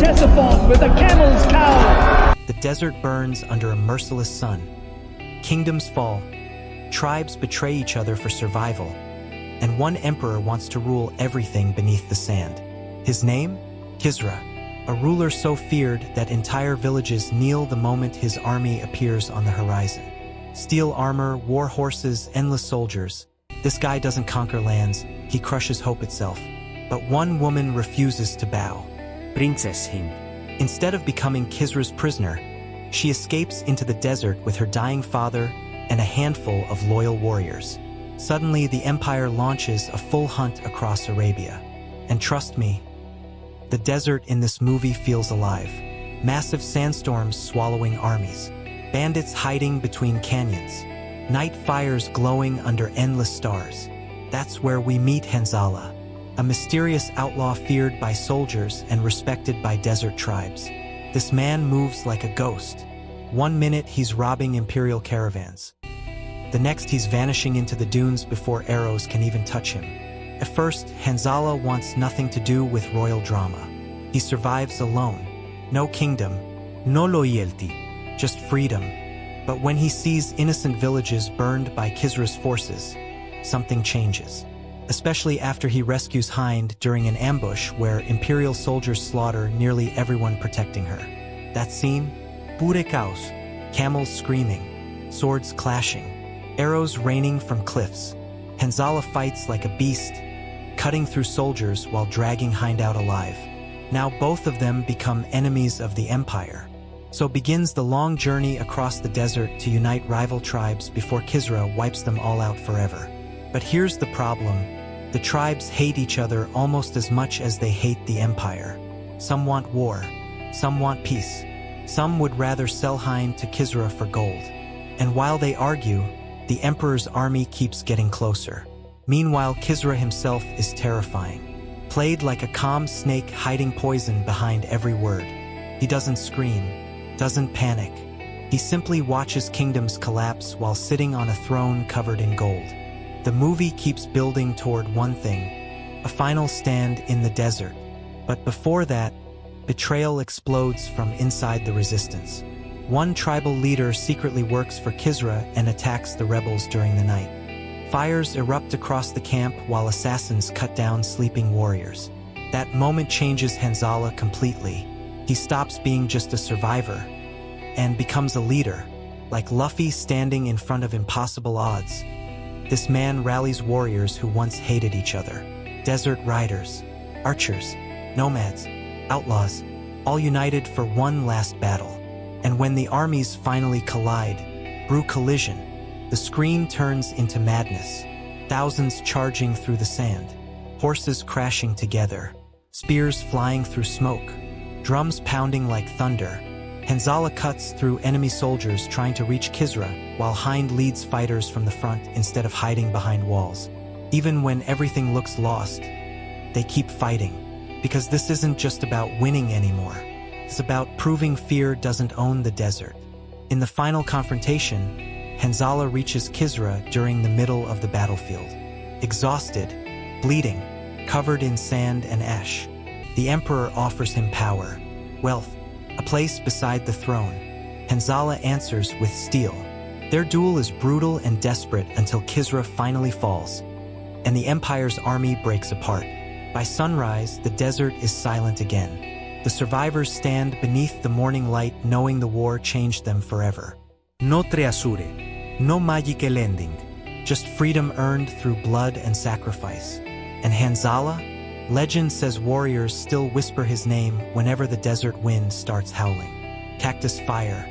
Ctesiphon with a camel's cowl. The desert burns under a merciless sun. Kingdoms fall. Tribes betray each other for survival. And one emperor wants to rule everything beneath the sand. His name? Kisra, a ruler so feared that entire villages kneel the moment his army appears on the horizon. Steel armor, war horses, endless soldiers. This guy doesn't conquer lands, he crushes hope itself. But one woman refuses to bow. Princess Hind. Instead of becoming Kisra's prisoner, she escapes into the desert with her dying father and a handful of loyal warriors. Suddenly, the empire launches a full hunt across Arabia. And trust me, the desert in this movie feels alive. Massive sandstorms swallowing armies. Bandits hiding between canyons. Night fires glowing under endless stars. That's where we meet Hanzala, a mysterious outlaw feared by soldiers and respected by desert tribes. This man moves like a ghost. One minute he's robbing imperial caravans. The next he's vanishing into the dunes before arrows can even touch him. At first, Hanzala wants nothing to do with royal drama. He survives alone. No kingdom, no loyalty, just freedom. But when he sees innocent villages burned by Kisra's forces, something changes. Especially after he rescues Hind during an ambush where imperial soldiers slaughter nearly everyone protecting her. That scene? Pure caos. Camels screaming, swords clashing, arrows raining from cliffs. Hanzala fights like a beast, cutting through soldiers while dragging Hind out alive. Now both of them become enemies of the empire. So begins the long journey across the desert to unite rival tribes before Kisra wipes them all out forever. But here's the problem. The tribes hate each other almost as much as they hate the empire. Some want war, some want peace. Some would rather sell Hind to Kisra for gold. And while they argue, the emperor's army keeps getting closer. Meanwhile, Kisra himself is terrifying. Played like a calm snake hiding poison behind every word. He doesn't scream, doesn't panic. He simply watches kingdoms collapse while sitting on a throne covered in gold. The movie keeps building toward one thing, a final stand in the desert. But before that, betrayal explodes from inside the resistance. One tribal leader secretly works for Kisra and attacks the rebels during the night. Fires erupt across the camp while assassins cut down sleeping warriors. That moment changes Hanzala completely. He stops being just a survivor and becomes a leader, like Luffy standing in front of impossible odds. This man rallies warriors who once hated each other. Desert riders, archers, nomads, outlaws, all united for one last battle. And when the armies finally collide, through collision, the screen turns into madness. Thousands charging through the sand, horses crashing together, spears flying through smoke, drums pounding like thunder. Hanzala cuts through enemy soldiers trying to reach Kisra, while Hind leads fighters from the front instead of hiding behind walls. Even when everything looks lost, they keep fighting, because this isn't just about winning anymore. It's about proving fear doesn't own the desert. In the final confrontation, Hanzala reaches Kisra during the middle of the battlefield. Exhausted, bleeding, covered in sand and ash, the emperor offers him power, wealth, a place beside the throne. Hanzala answers with steel. Their duel is brutal and desperate until Kisra finally falls, and the empire's army breaks apart. By sunrise, the desert is silent again. The survivors stand beneath the morning light knowing the war changed them forever. No treasure, no magic ending, just freedom earned through blood and sacrifice. And Hanzala? Legend says warriors still whisper his name whenever the desert wind starts howling. Cactus fire,